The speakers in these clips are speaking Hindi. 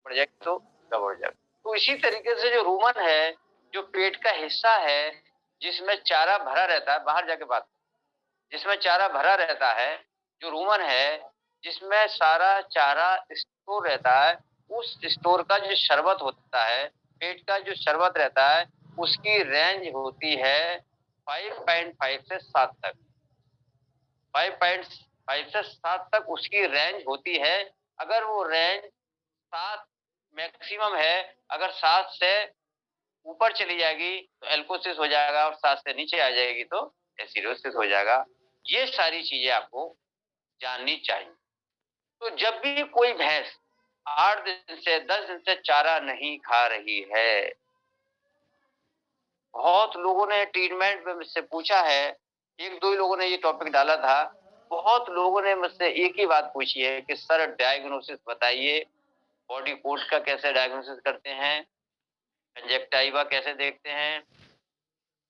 पड़ जाएगी तो गड़बड़ हो जाएगा। तो इसी तरीके से जो रूमन है, जो पेट का हिस्सा है, जिसमें चारा भरा रहता है, बाहर जाके बात, जिसमें चारा भरा रहता है, जो रूमन है, जिसमें सारा चारा स्टोर रहता है, उस स्टोर का जो शरबत होता है, पेट का जो शरबत रहता है, उसकी रेंज होती है 5.5 से 7 तक। 5.5 से 7 तक उसकी रेंज होती है। अगर वो रेंज 7 मैक्सिमम है, अगर 7 से ऊपर चली जाएगी तो एल्कोसिस हो जाएगा और 7 से नीचे आ जाएगी तो एसिडोसिस हो जाएगा। ये सारी चीजें आपको जाननी चाहिए। तो जब भी कोई भैंस 8 दिन से 10 दिन से चारा नहीं खा रही है, बहुत लोगों ने ट्रीटमेंट में मुझसे पूछा है, 1-2 ही लोगों ने ये टॉपिक डाला था। बहुत लोगों ने मुझसे एक ही बात पूछी है कि सर डायग्नोसिस बताइए, बॉडी कोड का कैसे डायग्नोसिस करते हैं, कंजक्टिवा कैसे देखते हैं,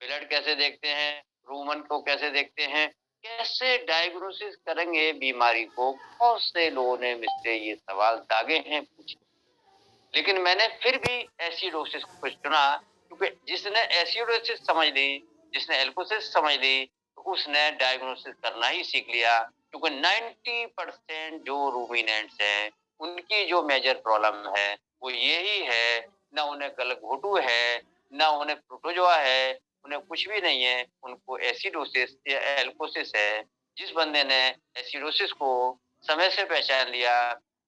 ब्लड कैसे देखते हैं, रूमन को कैसे देखते हैं, कैसे डायग्नोसिस करेंगे बीमारी को। बहुत से लोगों ने मुझसे ये सवाल दागे हैं, पूछे। लेकिन मैंने फिर भी एसिडोसिस को चुना, क्योंकि जिसने एसिडोसिस समझ ली, जिसने एल्कोसिस समझ ली, तो उसने डायग्नोसिस करना ही सीख लिया। क्योंकि 90% जो रूमिनेंट्स हैं, उनकी जो मेजर प्रॉब्लम है वो यही है, ना उन्हें गलघोटू है, ना उन्हें प्रोटोजोआ है, उन्हें कुछ भी नहीं है, उनको एसिडोसिस या एल्कोसिस है। जिस बंदे ने एसिडोसिस को समय से पहचान लिया,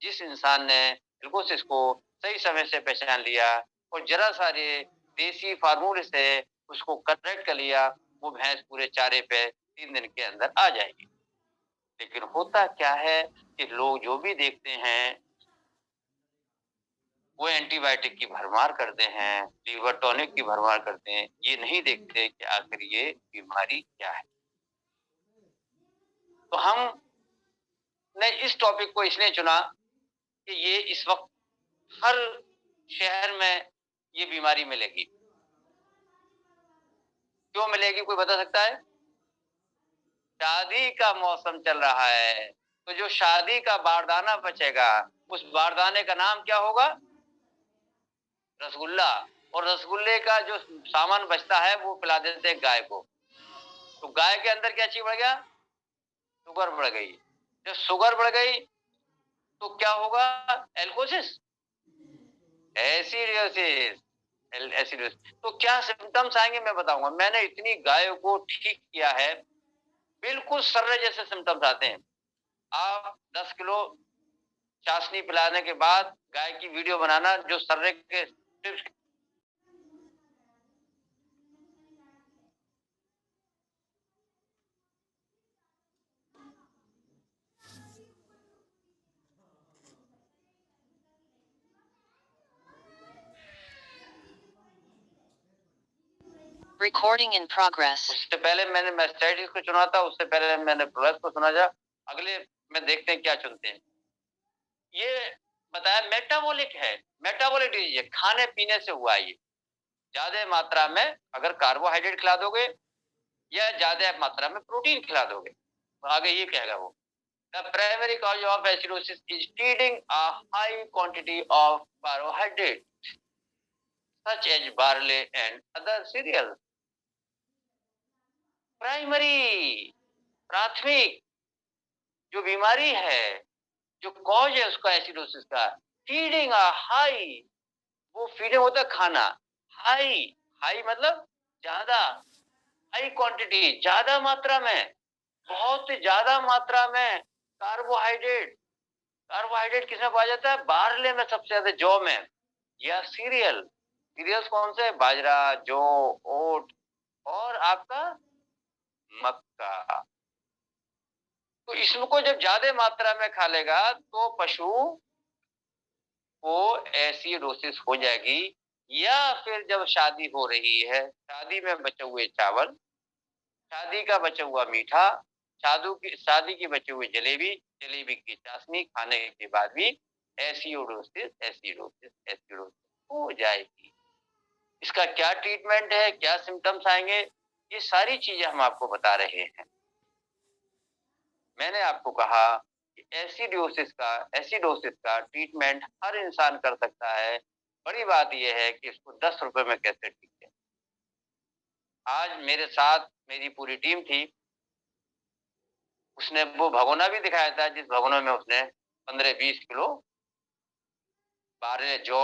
जिस इंसान ने एल्कोसिस को सही समय से पहचान लिया और जरा सारे देसी फार्मूले से उसको करेक्ट कर लिया, वो भैंस पूरे चारे पे 3 दिन के अंदर आ जाएगी। लेकिन होता क्या है कि लोग जो भी देखते हैं वो एंटीबायोटिक की भरमार करते हैं, लीवर टॉनिक की भरमार करते हैं, ये नहीं देखते कि आखिर ये बीमारी क्या है। तो हमने इस टॉपिक को इसलिए चुना कि ये इस वक्त हर शहर में ये बीमारी मिलेगी। क्यों मिलेगी, कोई बता सकता है? शादी का मौसम चल रहा है, तो जो शादी का बारदाना बचेगा, उस बारदाने का नाम क्या होगा? रसगुल्ला। और रसगुल्ले का जो सामान बचता है वो पिला देते हैं गाय को। तो गाय के अंदर क्या चीज बढ़ गया? शुगर बढ़ गई। जब शुगर बढ़ गई तो क्या होगा? एल्कोसिस, एसिडोसिस, एसिडोसिस। तो क्या सिम्टम्स आएंगे मैं बताऊंगा। मैंने इतनी गायों को ठीक किया है, बिल्कुल सर्रे जैसे सिम्टम्स आते हैं। आप 10 किलो चाशनी पिलाने के बाद गाय की वीडियो बनाना, जो सर्रे के टिप्स। Recording in progress. उससे पहले मैंने मैस्टाइटिस को चुना था, उससे पहले मैंने प्रोलेप्स को चुना था। अगले में देखते हैं क्या चुनते हैं। ये बताया मेटाबॉलिक है, मेटाबॉलिक डिजीज है, खाने पीने से हुआ ये। ज्यादा मात्रा में अगर कार्बोहाइड्रेट खिला दोगे या ज्यादा मात्रा में प्रोटीन खिला दोगे, तो आगे ये कहेगा वो, the primary cause of acidosis is feeding a high quantity of carbohydrate such as barley and other cereal. Primary, प्राथमिक जो बीमारी है, जो कॉज है उसका एसिडोसिस का, फीडिंग अ हाई, वो फीडिंग होता है खाना, हाई, हाई मतलब ज्यादा, हाई क्वांटिटी ज्यादा मात्रा में, बहुत ज्यादा मात्रा में कार्बोहाइड्रेट। कार्बोहाइड्रेट किसमें पाया जाता है? बार्ले में सबसे ज्यादा, जौ में, या सीरियल। सीरियल्स कौन से? बाजरा, जौ, ओट और आपका मक्का। तो इसको जब ज्यादा मात्रा में खा लेगा तो पशु को एसिडोसिस हो जाएगी। या फिर जब शादी हो रही है, शादी में बचे हुए चावल, शादी का बचा हुआ मीठा, शादी की बचे हुए जलेबी, जलेबी की चाशनी खाने के बाद भी एसिडोसिस, एसिडोसिस, एसिडोसिस हो जाएगी। इसका क्या ट्रीटमेंट है, क्या सिम्टम्स आएंगे, ये सारी चीजें हम आपको बता रहे हैं। मैंने आपको कहा कि एसिडोसिस का ट्रीटमेंट हर इंसान कर सकता है। बड़ी बात ये है कि इसको 10 रुपए में कैसे ठीक किया। आज मेरे साथ मेरी पूरी टीम थी। उसने वो भगोना भी दिखाया था जिस भगोने में उसने 15-20 किलो बारह जौ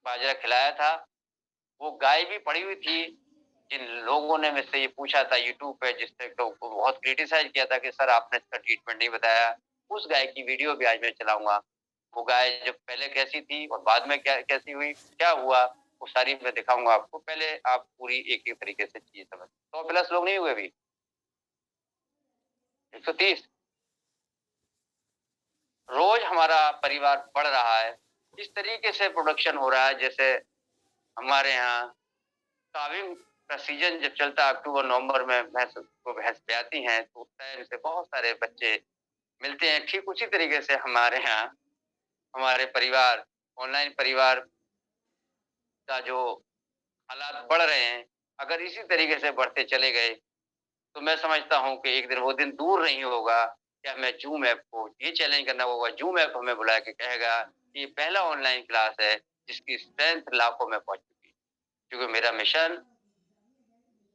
बाजरा खिलाया था। वो गाय भी पड़ी हुई थी। जिन लोगों ने मुझसे ये पूछा था यूट्यूब पे, जिसने तो बहुत क्रिटिसाइज किया था कि सर आपने इसका ट्रीटमेंट नहीं बताया, उस गाय की वीडियो भी आज मैं चलाऊंगा। वो गाय जब पहले कैसी थी और बाद में क्या कैसी हुई, क्या हुआ, वो सारी मैं दिखाऊंगा आपको। पहले आप पूरी एक एक तरीके से चीज समझ। 100+ लोग नहीं हुए अभी, 130। रोज हमारा परिवार बढ़ रहा है। इस तरीके से प्रोडक्शन हो रहा है जैसे हमारे यहाँ काविंग का सीजन जब चलता है अक्टूबर नवंबर में, भैंस ब्याती हैं तो उस टाइम से बहुत सारे बच्चे मिलते हैं। ठीक उसी तरीके से हमारे यहाँ हमारे परिवार, ऑनलाइन परिवार का जो हालात बढ़ रहे हैं, अगर इसी तरीके से बढ़ते चले गए तो मैं समझता हूँ कि एक दिन वो दिन दूर नहीं होगा कि हमें जूम ऐप को ये चैलेंज करना होगा। जूम ऐप हमें बुला के कहेगा कि ये पहला ऑनलाइन क्लास है जिसकी स्ट्रेंथ लाखों में पहुंच चुकी है। क्योंकि मेरा मिशन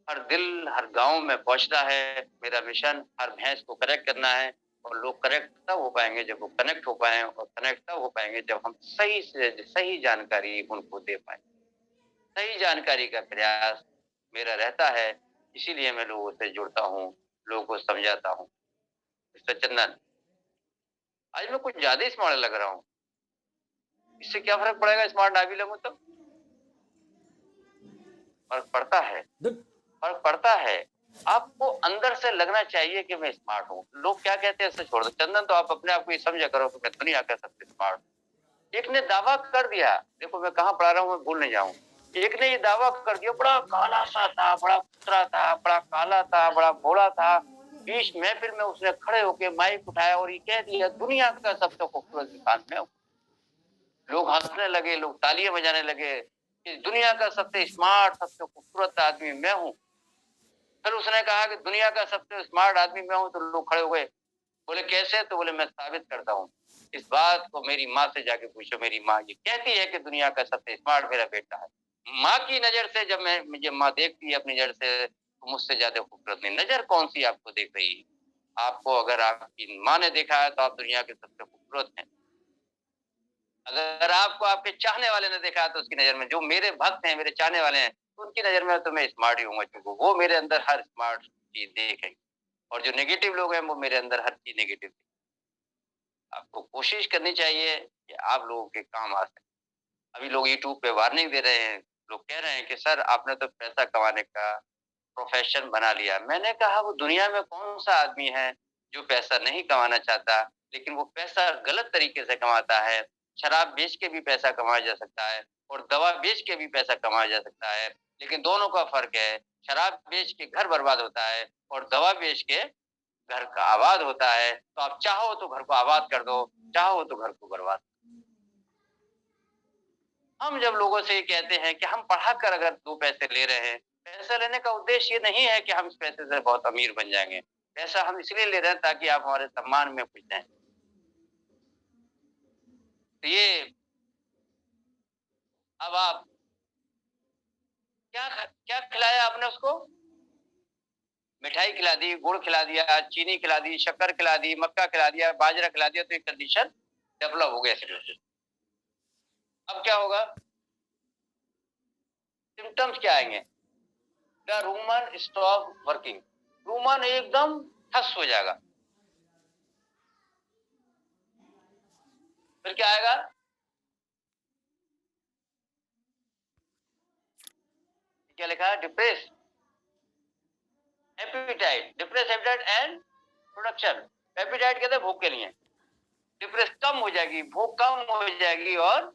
हर दिल, हर गाँव में पहुँचना है। मेरा मिशन हर भैंस को कनेक्ट करना है और लोग कनेक्ट तब हो पाएँगे जब वो कनेक्ट हो पाएँ, और कनेक्ट तब हो पाएँगे जब हम सही से सही जानकारी उनको दे पाएँ। सही जानकारी का प्रयास मेरा रहता है, इसीलिए मैं लोगों से जुड़ता हूँ, लोगों को समझाता हूँ। मिस्टर चंदन, आज मैं कुछ ज़्यादा ही स्मार्ट लग रहा हूँ। इससे क्या फ़र्क पड़ेगा स्मार्ट ना भी लगूँ तो? फ़र्क पड़ता है। देख फ़र्क पड़ता है। आपको अंदर से लगना चाहिए कि मैं स्मार्ट हूँ। लोग क्या कहते हैं इससे छोड़ दो। चंदन तो आप अपने आप को ये समझा करो कि मैं दुनिया का सबसे स्मार्ट हूँ। एक ने दावा कर दिया, देखो मैं कहाँ पढ़ा रहा हूँ, मैं भूल नहीं जाऊँ। एक ने ये दावा कर दिया, बड़ा काला-सा था, बड़ा फुतरा था, बड़ा काला था, बड़ा भोला था। बीच महफ़िल में उसने खड़े होके माइक उठाया और ये कह दिया दुनिया का सबसे खूबसूरत इंसान मैं हूँ। लोग हँसने लगे, लोग तालियाँ बजाने लगे कि दुनिया का सबसे स्मार्ट, सबसे खूबसूरत आदमी मैं हूँ। फिर उसने कहा कि दुनिया का सबसे स्मार्ट आदमी मैं हूँ, तो लोग खड़े हो गए। बोले कैसे? तो बोले मैं साबित करता हूँ। इस बात को मेरी माँ से जाके पूछो। मेरी माँ ये कहती है कि दुनिया का सबसे स्मार्ट मेरा बेटा है। माँ की नज़र से जब मुझे माँ देखती है अपनी नज़र से, तो मुझसे ज़्यादा खूबसूरत नहीं। नज़र कौन-सी आपको देख रही है? आपको अगर आपकी माँ ने देखा है तो आप दुनिया के सबसे खूबसूरत हैं। अगर आपको आपके चाहने वाले ने देखा है तो उसकी नज़र में, जो मेरे भक्त हैं, मेरे चाहने वाले हैं, तो उनकी नज़र में तो मैं स्मार्ट ही हूँगा, क्योंकि वो मेरे अंदर हर स्मार्ट चीज़ देखेंगे। और जो नेगेटिव लोग हैं वो मेरे अंदर हर चीज़ नेगेटिव। आपको कोशिश करनी चाहिए कि आप लोगों के काम आ सकें। अभी लोग यूट्यूब पे वार्निंग दे रहे हैं। लोग कह रहे हैं कि सर आपने तो पैसा कमाने का प्रोफ़ेशन बना लिया। मैंने कहा वो दुनिया में कौन-सा आदमी है जो पैसा नहीं कमाना चाहता, लेकिन वो पैसा गलत तरीके से कमाता है। शराब बेच के भी पैसा कमाया जा सकता है और दवा बेच के भी पैसा कमाया जा सकता है। लेकिन दोनों का फ़र्क है, शराब बेच के घर बर्बाद होता है और दवा बेच के घर का आबाद होता है। तो आप चाहो तो घर को आबाद कर दो, चाहो तो घर को बर्बाद। हम जब लोगों से ये कहते हैं कि हम पढ़ाकर अगर 2 पैसे ले रहे हैं, पैसा लेने का उद्देश्य ये नहीं है कि हम इस पैसे से बहुत अमीर बन जाएँगे। पैसा हम इसलिए ले रहे हैं ताकि आप हमारे सम्मान में खुश रहें। तो ये अब आप क्या खिलाया आपने उसको? मिठाई खिला दी, गुड़ खिला दिया, चीनी खिला दी, शक्कर खिला दी, मक्का खिला दिया, बाजरा खिला दिया, तो ये कंडीशन डेवलप हो गया एसिडिटी। अब क्या होगा? सिम्पटम्स क्या आएँगे? The Roman stop working. Roman एकदम ठस हो जाएगा। फिर क्या आएगा? क्या लिखा है? Depress appetite, depress appetite and production. Appetite कहते हैं भूख के लिए। डिप्रेस कम हो जाएगी, भूख कम हो जाएगी और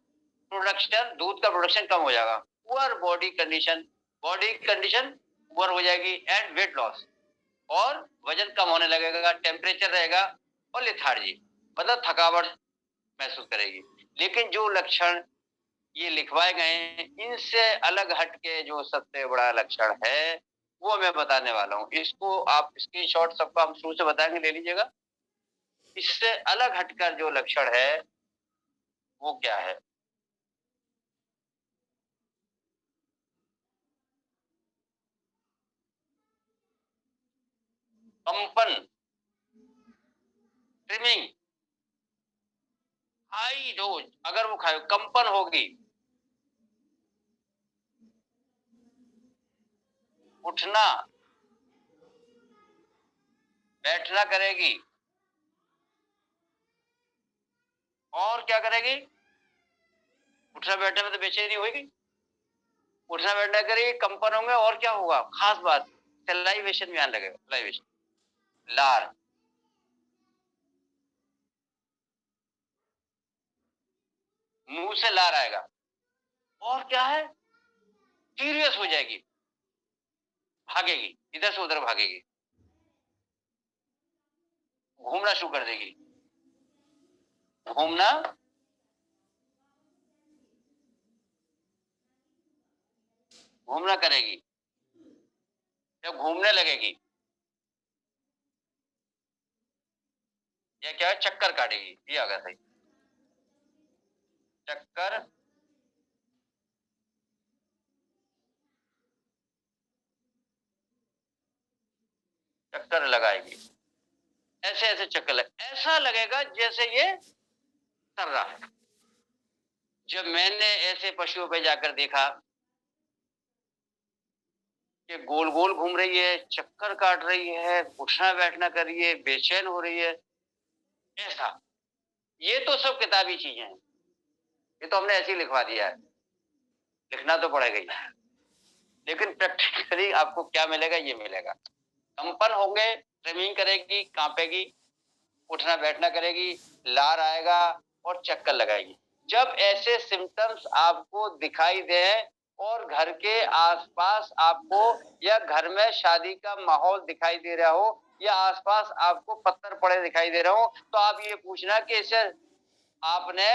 प्रोडक्शन, दूध का प्रोडक्शन कम हो जाएगा। पुअर बॉडी कंडीशन पुअर हो जाएगी एंड वेट लॉस, और वजन कम होने लगेगा, टेम्परेचर रहेगा और लेथार्जी, मतलब थकावट महसूस करेगी। लेकिन जो लक्षण ये लिखवाए गए हैं, इनसे अलग हट के जो सबसे बड़ा लक्षण है वो मैं बताने वाला हूँ। इसको आप स्क्रीनशॉट सबका हम शुरू से बताएंगे, ले लीजिएगा। इससे अलग हटकर जो लक्षण है वो क्या है? कंपन, ट्रिमिंग, हाई डोज। अगर वो कंपन होगी, उठना बैठना करेगी, और क्या करेगी? उठना बैठने में तो बेचैनी होगी, उठना बैठना करेगी, कंपन होंगे, और क्या होगा? खास बात, सलाइवेशन में आने लगेगा, सलाइवेशन, लार, मुंह से लार आएगा, और क्या है? सीरियस हो जाएगी, भागेगी, इधर से उधर भागेगी, घूमना शुरू कर देगी, घूमना, घूमना करेगी। जब घूमने लगेगी या क्या है, चक्कर काटेगी, ये आ गया सही, चक्कर, चक्कर लगाएगी, ऐसे ऐसे चक्कर ऐसा लगेगा जैसे ये कर रहा है। जब मैंने ऐसे पशुओं पे जाकर देखा कि गोल गोल घूम रही है, चक्कर काट रही है, उठना बैठना कर रही है, बेचैन हो रही है, ऐसा, ये तो सब किताबी चीजें हैं, ये तो हमने ऐसे ही लिखवा दिया है, लिखना तो पड़ेगा ही, लेकिन प्रैक्टिकली आपको क्या मिलेगा? ये मिलेगा, कंपन होंगे, ट्रिमिंग करेगी, कांपेगी, उठना बैठना करेगी, लार आएगा और चक्कर लगाएगी। जब ऐसे सिम्टम्स आपको दिखाई दे और घर के आसपास आपको या घर में शादी का माहौल दिखाई दे रहा हो या आसपास आपको पत्थर पड़े दिखाई दे रहे हो, तो आप ये पूछना कि इसे आपने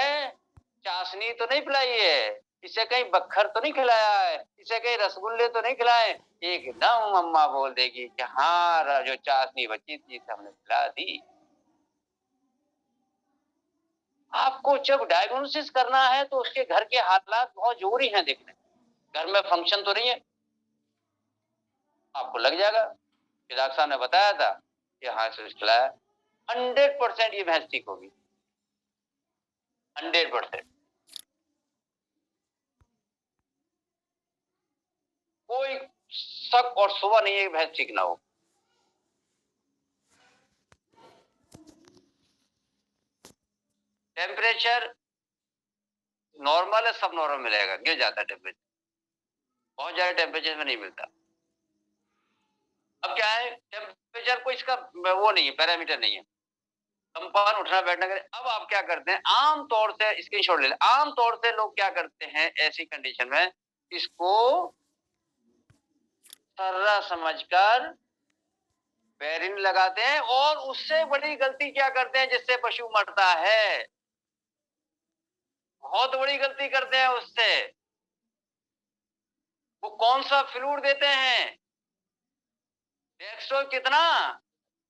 चाशनी तो नहीं पिलाई है, इसे कहीं बक्खर तो नहीं खिलाया है, इसे कहीं रसगुल्ले तो नहीं खिलाए? एकदम अम्मा बोल देगी कि हाँ, जो चाशनी बची थी हमने खिला दी। आपको जब डायग्नोसिस करना है तो उसके घर के हालात बहुत जरूरी हैं देखने। घर में फंक्शन तो नहीं है, आपको लग जाएगा कि डॉक्टर साहब ने बताया था कि हाँ से खिलाया, 100% ये भैंस ठीक होगी, 100%। कोई शक और शुबा नहीं है कि भैंस ठीक ना हो। टेम्परेचर नॉर्मल है, सब नॉर्मल मिलेगा, गिर जाता है टेम्परेचर, बहुत ज्यादा टेम्परेचर में नहीं मिलता। अब क्या है, टेम्परेचर को इसका वो नहीं है, पैरामीटर नहीं है, कंपन, उठना बैठना करें। अब आप क्या करते हैं, आमतौर से स्क्रीनशॉट ले लें, आमतौर से लोग क्या करते हैं ऐसी कंडीशन में, इसको सर्रा समझकर बेरिन लगाते हैं, और उससे बड़ी गलती क्या करते हैं जिससे पशु मरता है, बहुत बड़ी गलती करते हैं उससे। वो कौन सा फ्लूइड देते हैं? डेक्सट्रो कितना?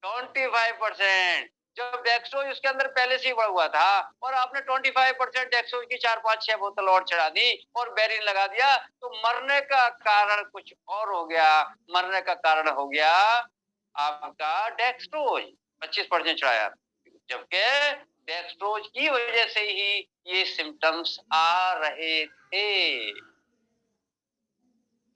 25%। जब डेक्सट्रोज उसके अंदर पहले से ही बढ़ा हुआ था और आपने 25% डेक्सट्रोज की 4-5-6 बोतल और चढ़ा दी और बेरिन लगा दिया, तो मरने का कारण कुछ और हो गया, मरने का कारण हो गया आपका डेक्सट्रोज 25% चढ़ाया, जबकि डेक्सट्रोज की वजह से ही ये सिम्टम्स आ रहे थे।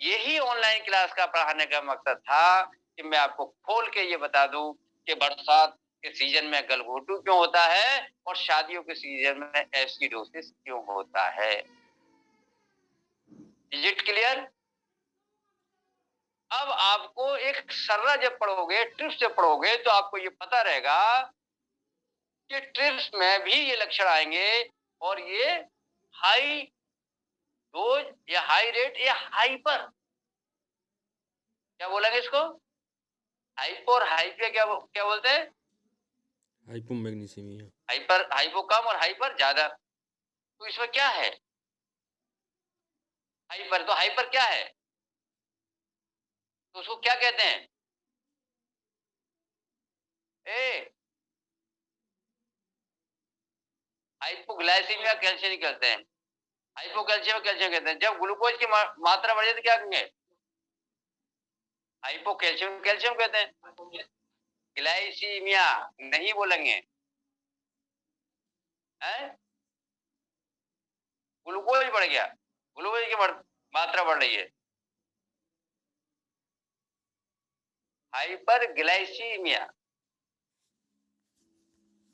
यही ऑनलाइन क्लास का पढ़ाने का मकसद था कि मैं आपको खोल के ये बता दूं कि बरसात के सीजन में गलघोटू क्यों होता है और शादियों के सीजन में एसिडोसिस क्यों होता है। Is it clear? अब आपको एक सर्रा जब पढ़ोगे, ट्रिप्स जब पढ़ोगे, तो आपको ये पता रहेगा कि ट्रिप्स में भी ये लक्षण आएंगे, और ये हाई डोज या हाई रेट या हाइपर, क्या बोलेंगे इसको? हाइपो और हाइपे क्या क्या बोलते हैं? हाइपोमैग्नीसीमिया। हाइपर, हाइपो कम और हाइपर ज्यादा, तो इसमें क्या है? हाइपर, तो हाइपर क्या है, तो उसको क्या कहते हैं? ए हाइपोग्लाइसीमिया कैल्शियम कहते हैं, हाइपोकैल्शियम कैल्शियम कहते हैं। जब ग्लूकोज की मात्रा बढ़ जाए तो क्या कहेंगे? हाइपोकैल्शियम कैल्शियम कहते हैं। ग्लाइसीमिया नहीं बोलेंगे, है ग्लूकोज बढ़ गया, ग्लूकोज की मात्रा बढ़ रही है, हाइपरग्लाइसीमिया।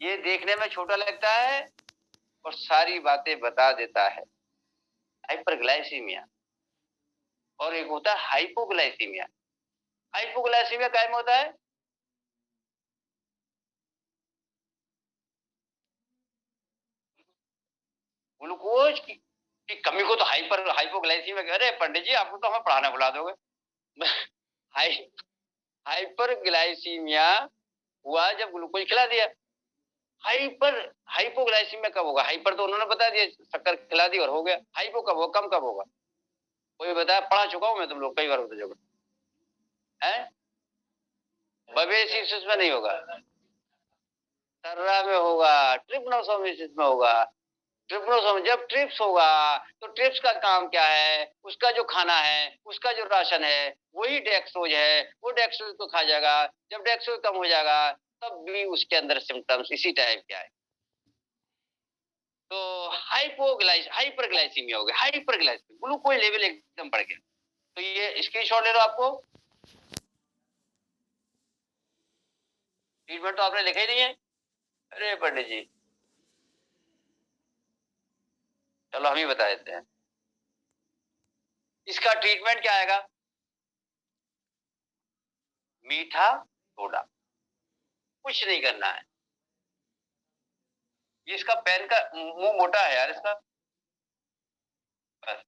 ये देखने में छोटा लगता है और सारी बातें बता देता है, हाइपरग्लाइसीमिया। और एक होता है हाइपोग्लाइसीमिया। हाइपोग्लाइसीमिया काय में होता है? ग्लूकोज की कमी को तो हाइपोग्लाइसीमिया। अरे पंडित जी, आपको तो हमें पढ़ाना बुला दोगे। हाई हाइपरग्लाइसीमिया हुआ जब ग्लूकोज खिला दिया। हाइपोग्लाइसीमिया कब होगा? हाइपर तो उन्होंने बता दिया, शक्कर खिला दी और हो गया। हाइपो कब होगा, कम कब होगा? कोई बताया? पढ़ा चुका हूं मैं, तुम लोग कई बार होते जगह है। बवेसिस में नहीं होगा, सर्रा में होगा, ट्रिपनोसोमिसिस में होगा। ट्रिपनोसोम जब ट्रिप्स होगा तो ट्रिप्स का काम क्या है? उसका जो खाना है, उसका जो राशन है, वही डेक्सोज है। वो डेक्सोज को खा जाएगा। जब डेक्सोज कम हो जाएगा तब भी उसके अंदर सिम्टम्स इसी टाइप के आए। तो हाइपरग्लाइसीमिया हो गया। हाइपरग्लाइसीमिया, ग्लूकोज लेवल एकदम बढ़ गया। तो ये स्क्रीनशॉट ले लो आपको। ट्रीटमेंट तो आपने लिखा ही नहीं है। अरे पंडित जी, चलो हम ही बता देते हैं। इसका ट्रीटमेंट क्या आएगा? मीठा सोडा, कुछ नहीं करना है। ये इसका पेन का मुंह मोटा है यार इसका, बस।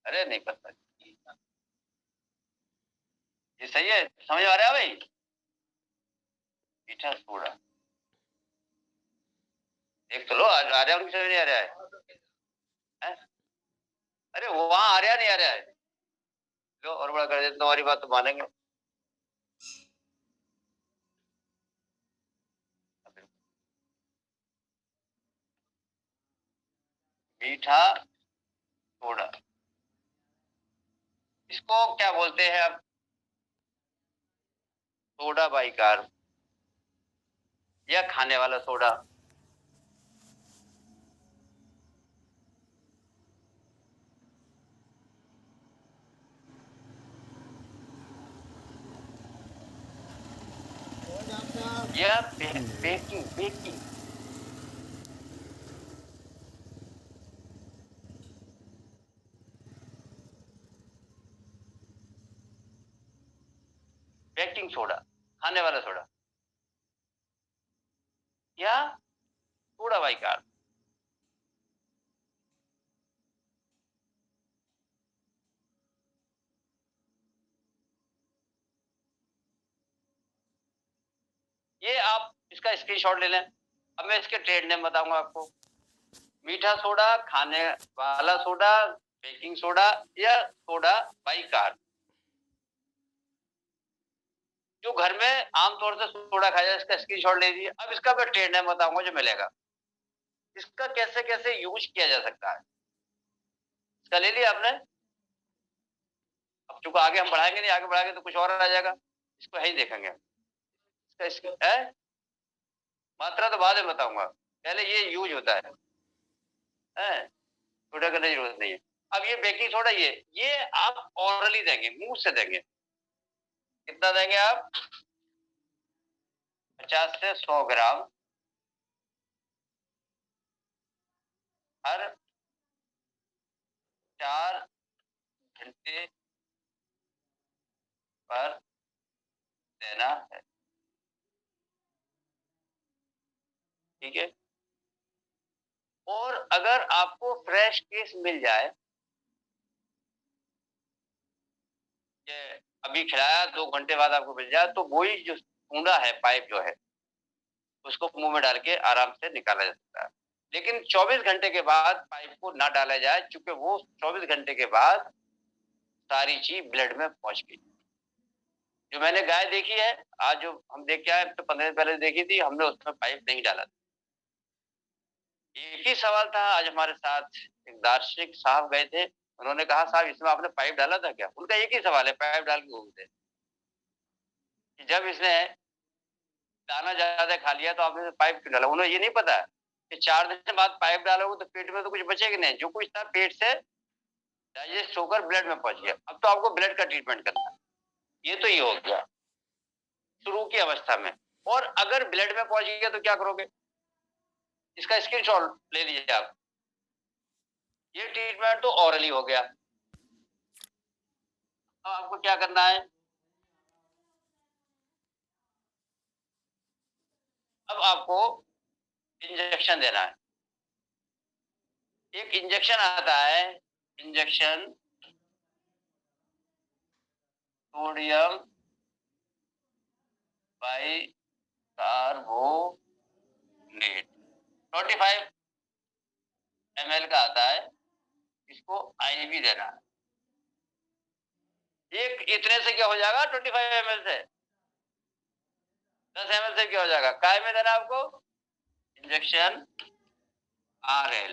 अरे नहीं पता, ये सही है, समझ आ रहा है भाई? मीठा सोडा देख तो लो, आ रहा है उनकी समझ नहीं आ रहा है? अरे वहां आ रहा नहीं आ रहा है? लो और बड़ा कर देते, तुम्हारी बात तो मानेंगे। मीठा सोडा, इसको क्या बोलते हैं आप? सोडा बाइकार या खाने वाला सोडा। या बेकिंग बेकिंग बेकिंग सोडा, खाने वाला सोडा या सोडा बाइकार। ये आप इसका स्क्रीनशॉट ले लें। अब मैं इसके ट्रेड नेम बताऊंगा आपको। मीठा सोडा, खाने वाला सोडा, बेकिंग सोडा या सोडा बाइकार। जो घर में आमतौर से सोडा खाया, इसका स्क्रीनशॉट ले लीजिए। अब इसका मैं ट्रेड नेम बताऊंगा जो मिलेगा। इसका कैसे कैसे यूज किया जा सकता है, इसका ले लिया आपने। अब चूंकि आगे हम बढ़ाएंगे नहीं, आगे बढ़ाएंगे तो कुछ और आ जाएगा, इसको यही देखेंगे। इसका है मात्रा तो बाद में बताऊंगा, पहले ये यूज होता है, सोडा करने की जरूरत नहीं है। अब ये बेकिंग सोडा, ये आप ऑरली देंगे, मुंह से देंगे। कितना देंगे आप? 50 से 100 ग्राम हर 4 घंटे पर देना है, ठीक है। और अगर आपको फ्रेश केस मिल जाए, अभी खिलाया 2 घंटे बाद आपको मिल जाए, तो वही जो सूंडा है, पाइप जो है, उसको मुंह में डाल के आराम से निकाला जा सकता है। लेकिन 24 घंटे के बाद पाइप को ना डाला जाए, क्योंकि वो 24 घंटे के बाद सारी चीज ब्लड में पहुंच गई। जो मैंने गाय देखी है आज, जो हम देख के आए तो 15 दिन पहले देखी थी हमने, उसमें पाइप नहीं डाला था। एक ही सवाल था। आज हमारे साथ एक दार्शनिक साहब गए थे, उन्होंने कहा साहब इसमें आपने पाइप डाला था क्या? उनका एक ही सवाल है, पाइप डाल के घूमते कि जब इसने दाना ज्यादा खा लिया तो आपने पाइप क्यों डाला? उन्हें ये नहीं पता कि 4 दिन बाद पाइप डालोगे तो पेट में तो कुछ बचेगा नहीं, जो कुछ था पेट से डाइजेस्ट होकर ब्लड में पहुंच गया। अब तो आपको ब्लड का ट्रीटमेंट करना है। ये तो ये हो गया शुरू की अवस्था में। और अगर ब्लड में पहुंच गया तो क्या करोगे? इसका स्क्रीनशॉट ले लीजिए आप। ये ट्रीटमेंट तो ऑरली हो गया। अब आपको क्या करना है? अब आपको इंजेक्शन देना है। एक इंजेक्शन आता है, इंजेक्शन सोडियम बाइकार्बोनेट 25 ml का आता है। इसको आईवी देना है। एक इतने से क्या हो जाएगा? 25 ml से 10 ml से क्या हो जाएगा? काय में देना आपको इंजेक्शन RL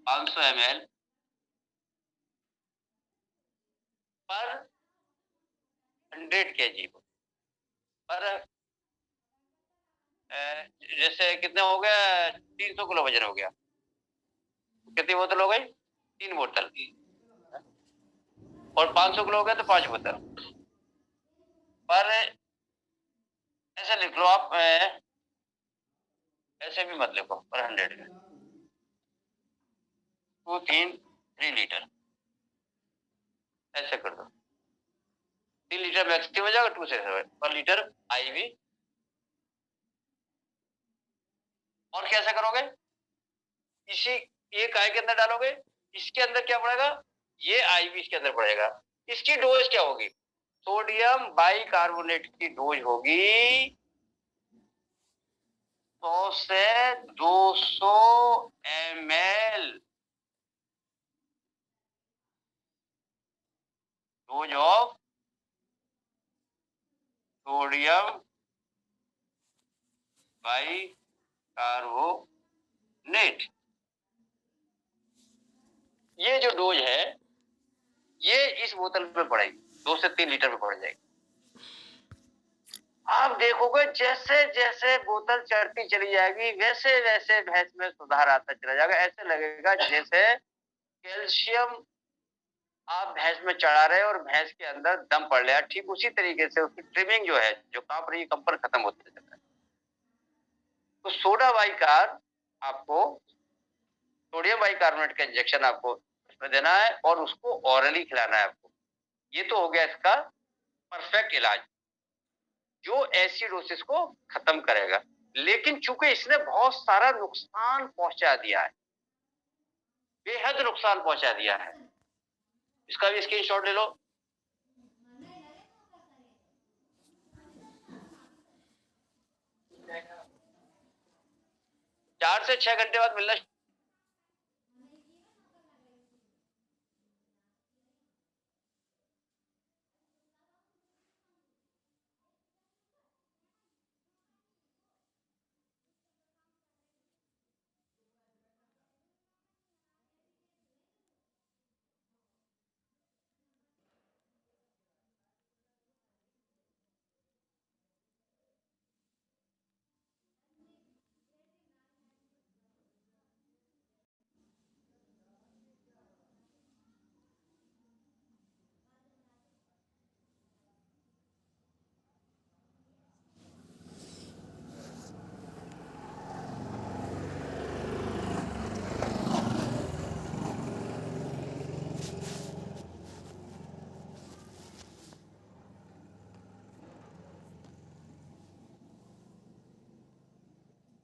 500 ml पर 100 kg पर जैसे कितने हो गए? 300 किलो वजन हो गया। कितनी बोतल हो गई? 3 बोतल। और 500 किलो हो गया तो 5 बोतल। पर ऐसे लिख लो आप, ऐसे भी मत लिखो, पर 100 में 2 3 3 लीटर ऐसे कर दो। 3 लीटर मैक्सिमम हो जाएगा, 2 से पर लीटर आईवी। और कैसे करोगे? इसी एक आई के अंदर डालोगे, इसके अंदर क्या पड़ेगा? ये आईवी इसके अंदर पड़ेगा। इसकी डोज क्या होगी? सोडियम बाइकार्बोनेट की डोज होगी 100 से 200 ml। Dose of sodium bicarbonate. ये जो डोज है ये इस बोतल में पड़ेगी, 2 से 3 लीटर में पड़ जाएगी। आप देखोगे जैसे जैसे बोतल चढ़ती चली जाएगी वैसे वैसे भैंस में सुधार आता चला जाएगा। ऐसे लगेगा जैसे कैल्शियम आप भैंस में चढ़ा रहे और भैंस के अंदर दम पड़ रहा है। ठीक उसी तरीके से उसकी ट्रिमिंग जो है, जो कांप रही कंपन खत्म होते चला है। तो सोडा बाइकार आपको सोडियम बाइकार्बोनेट का इंजेक्शन आपको उसमें देना है और उसको ऑरली खिलाना है आपको। ये तो हो गया इसका परफेक्ट इलाज जो एसिडोसिस को खत्म करेगा। लेकिन चूंकि इसने बहुत सारा नुकसान पहुंचा दिया है, बेहद नुकसान पहुंचा दिया है, इसका भी स्क्रीनशॉट ले लो। 4 से 6 घंटे बाद मिलना